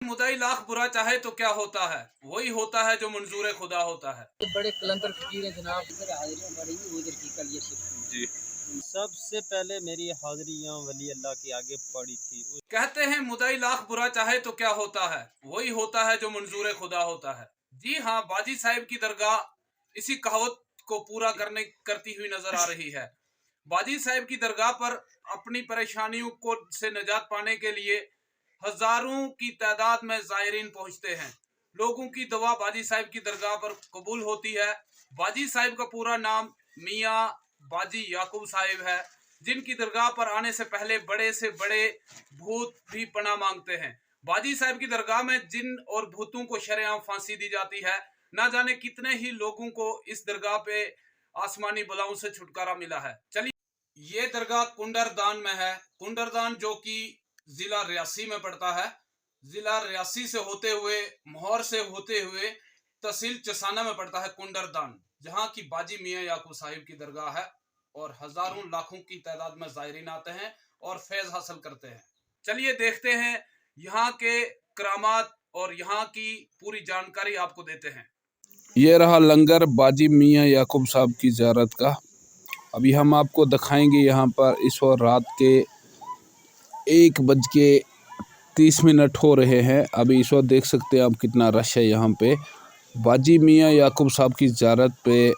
मुदाई लाख बुरा चाहे तो क्या होता है, वही होता है जो मंजूर खुदा होता है। बड़े कलंदर फकीर है जनाब, इधर हाजिरियां पड़ेंगी उधर की कल ये जी। सबसे पहले मेरी हाजिरी यहाँ वली अल्लाह के आगे पड़ी थी। कहते हैं मुदाई लाख बुरा चाहे तो क्या होता है, वही होता है जो मंजूर खुदा होता है। जी हाँ, बाजी साहिब की दरगाह इसी कहावत को पूरा करती हुई नजर आ रही है। बाजी साहिब की दरगाह पर अपनी परेशानियों को से निजात पाने के लिए हजारों की तादाद में जायरीन पहुंचते हैं। लोगों की दुआ बाजी साहिब की दरगाह पर कबूल होती है। बाजी साहिब का पूरा नाम मियाँ बाजी याकूब साहिब है, जिनकी दरगाह पर आने से पहले बड़े से बड़े भूत भी पनाह मांगते हैं। बाजी साहिब की दरगाह में जिन और भूतों को शरेआम फांसी दी जाती है। ना जाने कितने ही लोगों को इस दरगाह पे आसमानी बलाओं से छुटकारा मिला है। चलिए, ये दरगाह कुंडरदान में है। कुंडरदान जो कि जिला रियासी में पड़ता है। जिला रियासी से होते हुए, मोहर से होते हुए तहसील चसाना में पड़ता है कुंडरदान, जहाँ की बाजी मियाँ याकूब साहिब की दरगाह है और हजारों लाखों की तादाद में जायरीन आते हैं और फैज हासिल करते हैं। चलिए देखते हैं यहाँ के करामात और यहाँ की पूरी जानकारी आपको देते हैं। ये रहा लंगर बाजी मियाँ याकूब साहब की ज़ियारत का। अभी हम आपको दिखाएंगे यहाँ पर इस वक्त रात के 1:30 हो रहे हैं। अभी इस वक्त देख सकते हैं आप कितना रश है यहाँ पे। बाजी मियाँ याकूब साहब की ज़ियारत पे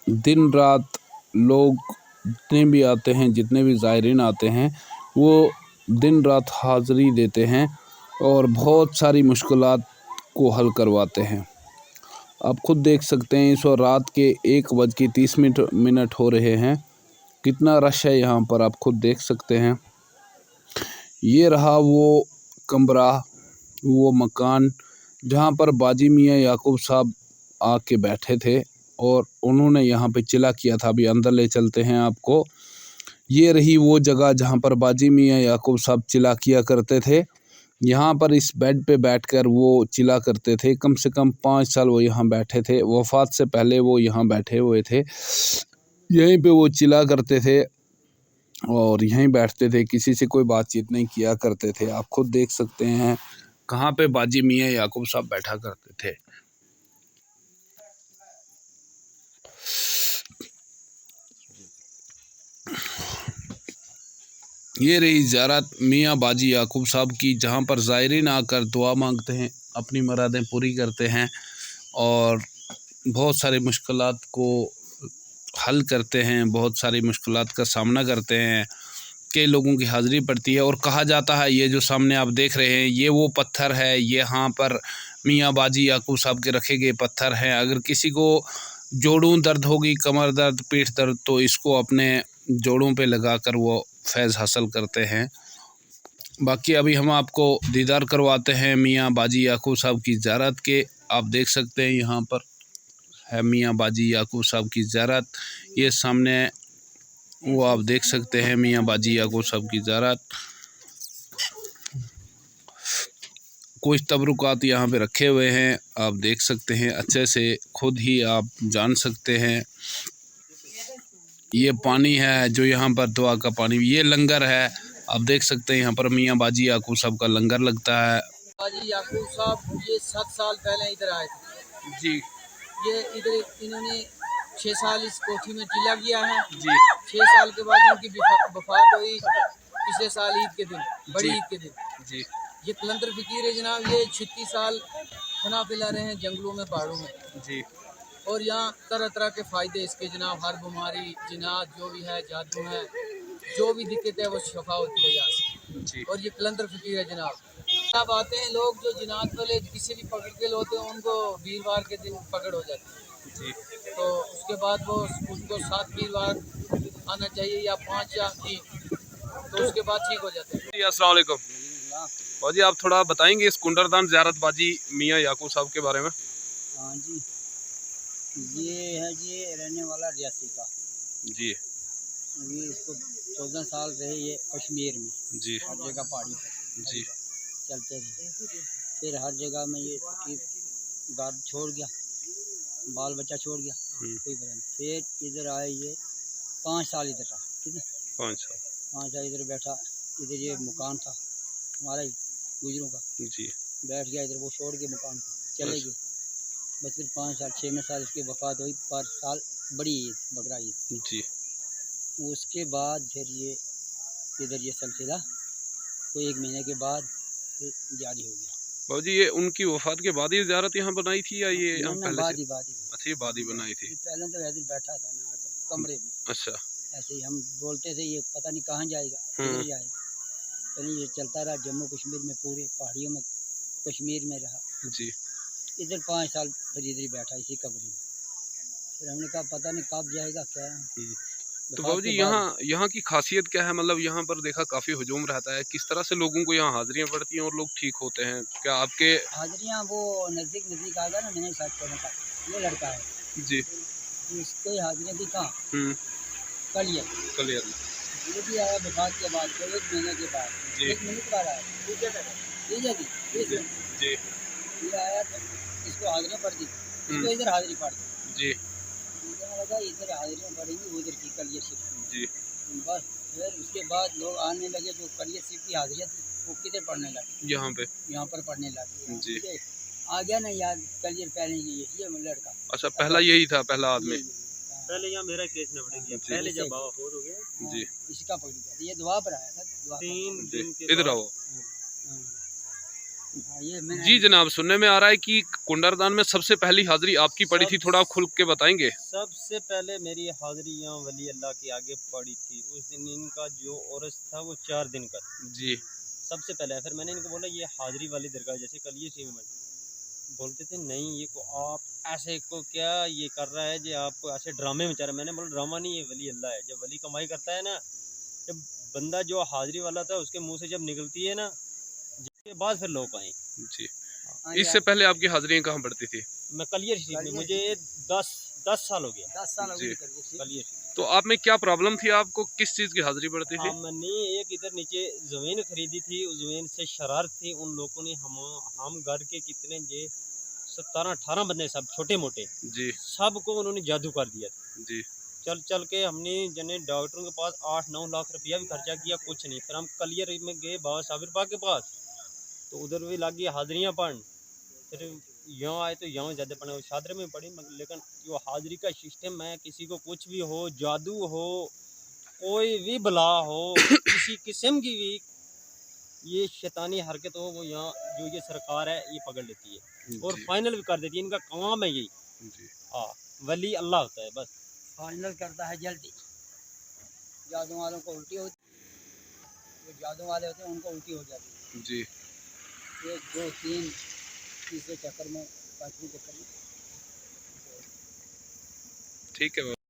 दिन रात लोग जितने भी आते हैं, जितने भी ज़ायरीन आते हैं, वो दिन रात हाज़िरी देते हैं और बहुत सारी मुश्किलात को हल करवाते हैं। आप खुद देख सकते हैं इस वक्त रात के 1:30 हो रहे हैं। कितना रश है यहाँ पर, आप खुद देख सकते हैं। ये रहा वो कमरा, वो मकान जहाँ पर बाजी मियाँ याकूब साहब आके बैठे थे और उन्होंने यहाँ पे चिला किया था। अभी अंदर ले चलते हैं आपको। ये रही वो जगह जहाँ पर बाजी मियाँ याकूब साहब चिला किया करते थे। यहाँ पर इस बेड पे बैठकर वो चिला करते थे। कम से कम 5 साल वो यहाँ बैठे थे। वफ़ात से पहले वो यहाँ बैठे हुए थे। यहीं पे वो चिला करते थे और यहीं बैठते थे, किसी से कोई बातचीत नहीं किया करते थे। आप खुद देख सकते हैं कहाँ पे बाजी मियाँ याकूब साहब बैठा करते थे। ये रही ज़ियारत मियाँ बाजी याकूब साहब की, जहाँ पर ज़ायरीन आकर दुआ मांगते हैं, अपनी मुरादें पूरी करते हैं और बहुत सारी मुश्किलात को हल करते हैं, बहुत सारी मुश्किलात का सामना करते हैं। कई लोगों की हाज़िरी पड़ती है और कहा जाता है ये जो सामने आप देख रहे हैं ये वो पत्थर है, यहाँ पर मियाँ बाजी याकूब साहब के रखे गए पत्थर हैं। अगर किसी को जोड़ों दर्द होगी, कमर दर्द, पीठ दर्द, तो इसको अपने जोड़ों पे लगाकर वो फैज़ हासिल करते हैं। बाकी अभी हम आपको दीदार करवाते हैं मियाँ बाजी याकूब साहब की ज़ियारत के। आप देख सकते हैं यहाँ पर है मियाँ बाजी याकूब साहब की ज़ियारत। ये सामने वो आप देख सकते हैं मियाँ बाजी याकूब साहब की ज़ियारत। कुछ तबरुकात यहाँ पे रखे हुए हैं, आप देख सकते हैं, अच्छे से खुद ही आप जान सकते हैं। ये पानी है जो यहाँ पर दुआ का पानी, ये लंगर है। आप देख सकते हैं यहाँ पर मियाँ बाजी याकूब साहब का लंगर लगता है। बाजी याकूब साहब ये 7 साल पहले इधर आए थे जी ये इधर इन्होंने 6 साल इस कोठी में टिला किया है जी 6 साल के बाद उनकी वफात हुई पिछले साल ईद के दिन, बड़ी ईद के दिन जी ये कलंदर फकीर है जनाब। ये 36 साल खाना पिला रहे हैं जंगलों में, पहाड़ों में जी और यहाँ तरह तरह के फ़ायदे इसके जनाब। हर बीमारी, जिन्नात जो भी है, जादू है, जो भी दिक्कत है वो शफा होती है यहाँ से। जी और ये कलंदर फकीर है जनाब। अब आते हैं लोग जो जिन्नात वाले किसी भी पकड़ के होते हैं उनको वीरवार के दिन पकड़ हो जाती है जी तो उसके बाद वो उनको 7 वीरवार आना चाहिए या 5 या 3, तो उसके बाद ठीक हो जाते हैं। जी अस्सलाम वालेकुम बाजी, आप थोड़ा बताएंगे इस कुंडरदान ज़ियारत बाजी मियाँ याकूब साहब के बारे में? हाँ जी, ये है जी रहने वाला रियासी का जी ये इसको 14 साल रहे ये कश्मीर में, जी हर जगह पहाड़ी पर जी चलते रहे। फिर हर जगह में ये फकीर घर छोड़ गया, बाल बच्चा छोड़ गया, कोई पता नहीं। फिर इधर आए ये 5 साल इधर रहा, कितने 5 साल इधर बैठा। इधर ये मकान था हमारा ही गुजरों का, जी बैठ गया इधर, वो छोड़ के मकान को चले अच्छा। गए। बस फिर 5 साल 6वें साल उसकी वफ़ात हुई, पर साल बड़ी ईद, बकरा ईद। जी उसके बाद फिर ये इधर ये सिलसिला कोई 1 महीने के बाद फिर जारी हो गया। बाबूजी, ये उनकी वफात के बाद ही ज़ियारत यहाँ बनाई थी या ये ना यहाँ ना, पहले से? बाद ही अच्छा, ये बाद ही बनाई थी। ये पहले तो ऐसे ही बैठा था ना कमरे में, अच्छा। ऐसे ही हम बोलते थे ये पता नहीं कहाँ जाएगा, किधर जाएगा। चलिए ये चलता रहा, जम्मू कश्मीर में पूरे पहाड़ियों में कश्मीर में रहा। जी इधर 5 साल फिर इधर ही बैठा इसी कमरे में। फिर हमने कहा पता नहीं कब जाएगा क्या है। तो वफात बाबूजी, के यहाँ बाद यहाँ की खासियत क्या है? मतलब यहाँ पर देखा काफ़ी हुजूम रहता है, किस तरह से लोगों को यहाँ हाजिरियाँ पड़ती हैं और लोग ठीक होते हैं? क्या आपके? हाजिरियाँ वो नज़दीक आ गया ना, मैंने साथ कहने का ये लड़का है, जी। इसको हाजिरियाँ दी कहाँ, हम्म। कल क्लियर। ये भी आया वफात के बाद, तो 1 महीने के बाद, जी 1 महीने के बाद आया। ठीक है जी, जी ये आया तो इसको हाजिरियाँ पड़ दी, इसको इधर हाजिरी पड़ दी। जी मुझे लगा इधर हाजिरियाँ पड़ेंगी उधर की कलियर शिफ्ट में। जी बस फिर उसके बाद लोग आने लगे, जो कलियर शिफ्ट की हाजिरियाँ थी वो किधर पढ़ने लगे, यहाँ पे। यहाँ पर पढ़ने लगे। जी। मुझे आ गया ना याद, कलियर पहले ये लड़का अच्छा, पहला यही था, पहला आदमी। हाँ, पहले यहाँ मेरा केस न बढ़ गया, जी। पहले जब बाबा फोत हो गया जी इसका पकड़ गया, ये दुआ पर आया था, दुआ पर। 3 जी, दिन के इधर बाद आओ। हाँ, ये मैंने जी जनाब, सुनने में आ रहा है कि कुंडरदान में सबसे पहली हाजिरी आपकी पड़ी थी, थोड़ा आप खुल के बताएंगे? सबसे पहले मेरी हाजिरी यहाँ वली अल्लाह के आगे पड़ी थी। उस दिन इनका जो औरस था वो 4 दिन का था। जी सबसे पहले फिर मैंने इनको बोला ये हाजिरी वाली दरगाह जैसे कल ये सी में बोलते थे नहीं ये को आप ऐसे को क्या ये कर रहा है जो आपको ऐसे ड्रामे में चाह रहा है। मैंने बोला ड्रामा नहीं, ये वली अल्लाह है। जब वली कमाई करता है ना, जब बंदा जो हाजिरी वाला था उसके मुंह से जब निकलती है ना, जिसके बाद फिर लोग आए। जी। हाँ, इससे पहले आपकी हाजिरियाँ कहाँ पड़ती थी? मैं कलियर शरीफ में, मुझे 10 साल हो गया 10 साल हो जी। गए कलियर शिफ्ट। कलियर शरीफ। तो आप में क्या प्रॉब्लम थी? आपको किस चीज़ की हाजिरी पड़ती थी? हमने एक इधर नीचे ज़मीन खरीदी थी, उस ज़मीन से शरारत थी उन लोगों ने। हम घर के कितने ये 17-18 बंदे सब छोटे मोटे जी सबको उन्होंने जादू कर दिया था। जी चल के हमने जने डॉक्टरों के पास 8-9 लाख रुपया भी खर्चा किया, कुछ नहीं। फिर हम कलियर में गए बाबा साबिर पाक के पास, तो उधर भी लग गई हाजिरियाँ पढ़। फिर यहाँ आए तो यहाँ ज़्यादा पढ़े, शादरे में पढ़ी, लेकिन जो हाजिरी का सिस्टम है, किसी को कुछ भी हो, जादू हो, कोई भी बला हो, किसी किस्म की भी ये शैतानी हरकत हो, वो यहाँ जो ये सरकार है ये पकड़ लेती है और जी फाइनल भी कर देती है। इनका काम है यही। जी। हाँ, वली अल्लाह होता है बस। फाइनल करता है जल्दी। जादू वालों को उल्टी होती, जो जादू वाले होते हैं उनको उल्टी हो जाती है। जी 1 2 3 तीसरे चक्कर में, 5वें चक्कर में ठीक है।